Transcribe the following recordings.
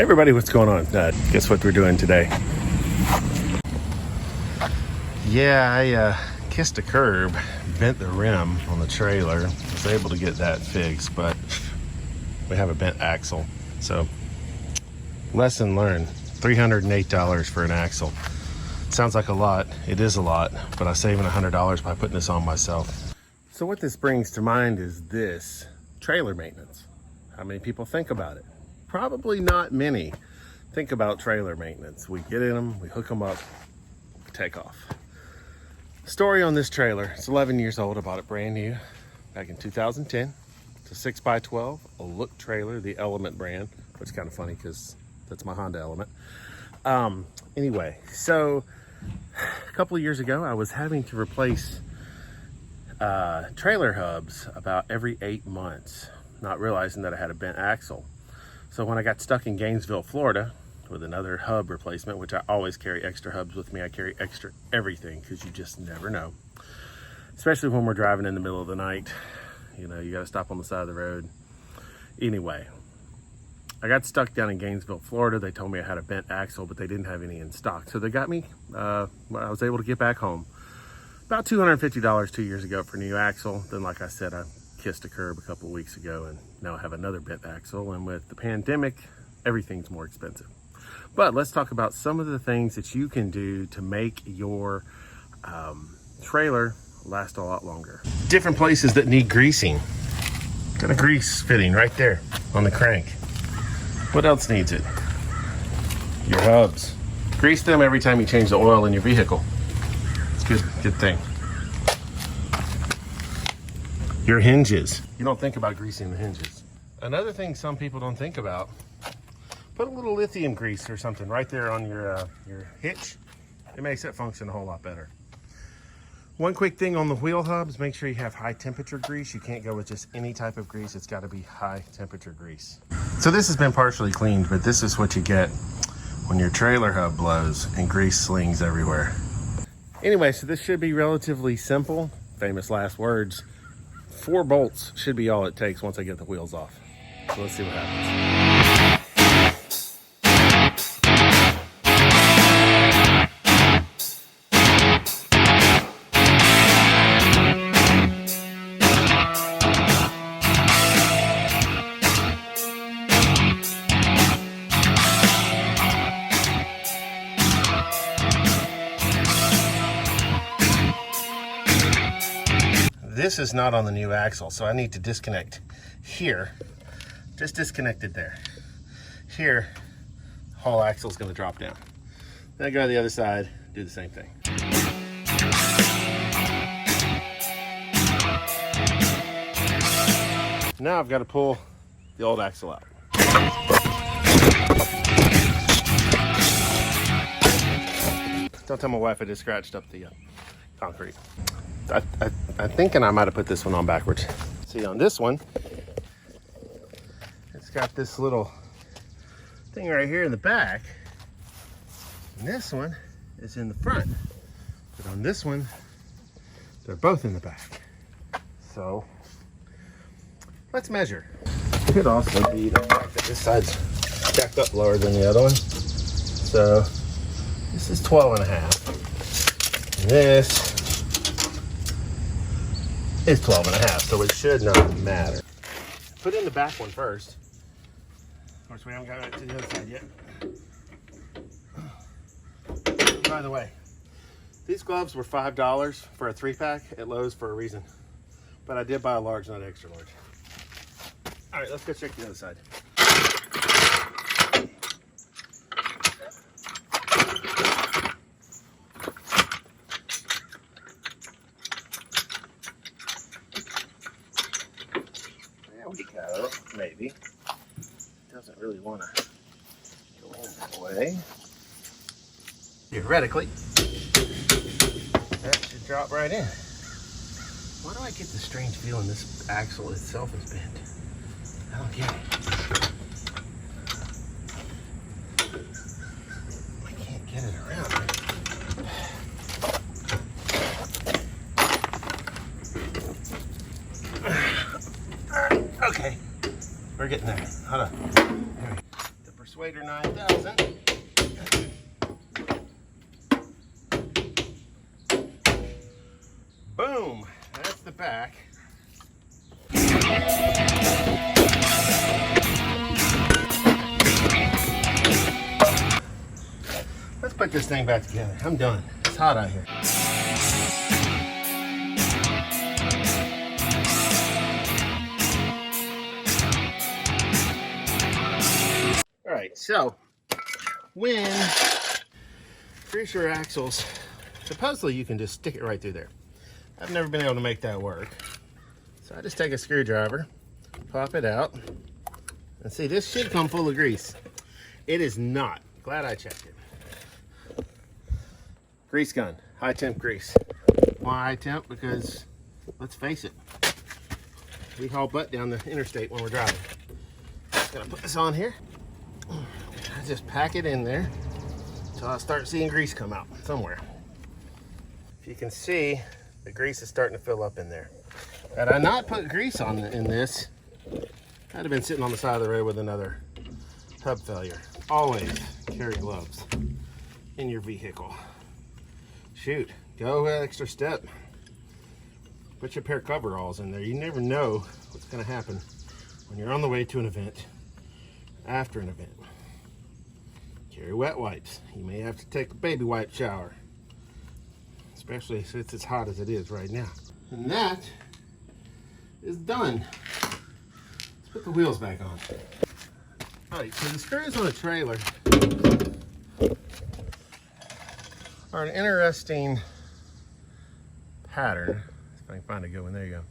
everybody, what's going on? Guess what we're doing today? Yeah, I kissed a curb, bent the rim on the trailer. Was able to get that fixed, but we have a bent axle. So, lesson learned, $308 for an axle. Sounds like a lot. It is a lot, but I'm saving $100 by putting this on myself. So what this brings to mind is this, trailer maintenance. How many people think about it? Probably not many think about trailer maintenance. We get in them, we hook them up, take off. Story on this trailer, it's 11 years old. I bought it brand new back in 2010. It's a 6x12, a Look trailer, the Element brand, which is kind of funny because that's my Honda Element. Anyway, so a couple of years ago, I was having to replace trailer hubs about every 8 months, not realizing that I had a bent axle. So when I got stuck in Gainesville, Florida, with another hub replacement, which I always carry extra hubs with me. I carry extra everything because you just never know. Especially when we're driving in the middle of the night. You know, you got to stop on the side of the road. Anyway, I got stuck down in Gainesville, Florida. They told me I had a bent axle, but they didn't have any in stock. So they got me, I was able to get back home. About $250 2 years ago for a new axle. Then, like I said, I kissed a curb a couple of weeks ago, and now I have another bent axle. And with the pandemic, everything's more expensive. But let's talk about some of the things that you can do to make your trailer last a lot longer. Different places that need greasing. Got a grease fitting right there on the crank. What else needs it? Your hubs. Grease them every time you change the oil in your vehicle. It's a good thing. Your hinges. You don't think about greasing the hinges. Another thing some people don't think about, put a little lithium grease or something right there on your hitch. It makes it function a whole lot better. One quick thing on the wheel hubs, make sure you have high temperature grease. You can't go with just any type of grease. It's got to be high temperature grease. So this has been partially cleaned, but this is what you get when your trailer hub blows and grease slings everywhere. Anyway, so this should be relatively simple. Famous last words. 4 bolts should be all it takes once I get the wheels off. So let's see what happens. This is not on the new axle, so I need to disconnect here. Just disconnected there. Here, the whole axle is going to drop down. Then I go to the other side, do the same thing. Now I've got to pull the old axle out. Don't tell my wife I just scratched up the concrete. I'm thinking I might have put this one on backwards. See, on this one, it's got this little thing right here in the back. And this one is in the front. But on this one, they're both in the back. So, let's measure. Could also be the fact that this side's stacked up lower than the other one. So, this is 12.5. And this is 12.5, so it should not matter. Put in the back one first. Of course, we haven't got it to the other side yet. By the way, these gloves were $5 for a 3-pack at Lowe's for a reason. But I did buy a large, not extra large. All right, let's go check the other side. Maybe. Doesn't really want to go in that way. Theoretically, that should drop right in. Why do I get the strange feeling this axle itself is bent? I don't get it. I can't get it around. Okay. We're getting there. Hold on. The Persuader 9000. Boom, that's the back. Let's put this thing back together. I'm done. It's hot out here. All right, so when grease your axles, supposedly you can just stick it right through there. I've never been able to make that work. So I just take a screwdriver, pop it out, and see, this should come full of grease. It is not. Glad I checked it. Grease gun, high temp grease. Why high temp? Because let's face it, we haul butt down the interstate when we're driving. Just gonna put this on here. I just pack it in there until I start seeing grease come out somewhere. If you can see, the grease is starting to fill up in there. Had I not put grease on in this, I'd have been sitting on the side of the road with another hub failure. Always carry gloves in your vehicle. Shoot, go an extra step. Put your pair of coveralls in there. You never know what's gonna happen when you're on the way to an event, after an event. Carry wet wipes. You may have to take a baby wipe shower, especially since it's as hot as it is right now. And that is done. Let's put the wheels back on. All right, so the screws on the trailer are an interesting pattern. If I can find a good one, there you go.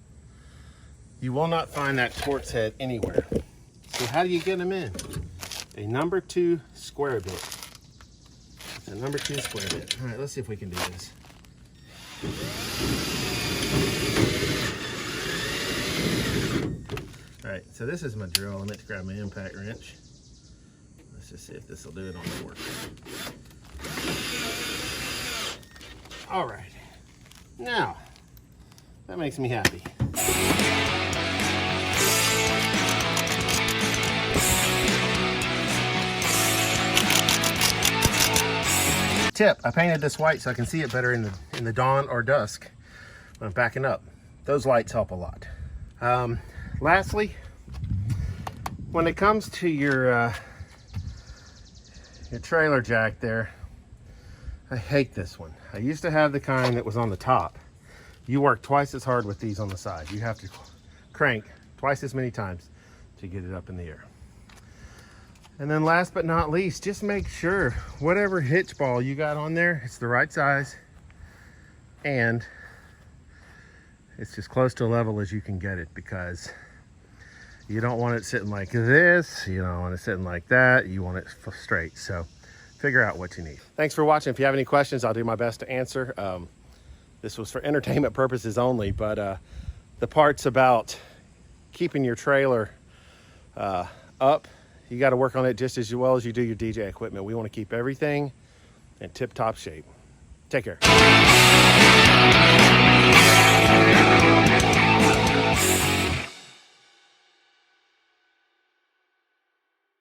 You will not find that quartz head anywhere. So how do you get them in? A number 2 square bit. It's a number 2 square bit. All right, let's see if we can do this. All right, so this is my drill. I meant to grab my impact wrench. Let's just see if this will do it on the fork. All right, now that makes me happy. Tip, I painted this white so I can see it better in the dawn or dusk when I'm backing up. Those lights help a lot. Lastly, when it comes to your trailer jack there, I hate this one. I used to have the kind that was on the top. You work twice as hard with these on the side. You have to crank twice as many times to get it up in the air. And then last but not least, just make sure whatever hitch ball you got on there, it's the right size and it's just close to a level as you can get it, because you don't want it sitting like this, you don't want it sitting like that, you want it straight. So figure out what you need. Thanks for watching. If you have any questions, I'll do my best to answer. This was for entertainment purposes only, but the parts about keeping your trailer up, you got to work on it just as well as you do your DJ equipment. We want to keep everything in tip-top shape. Take care.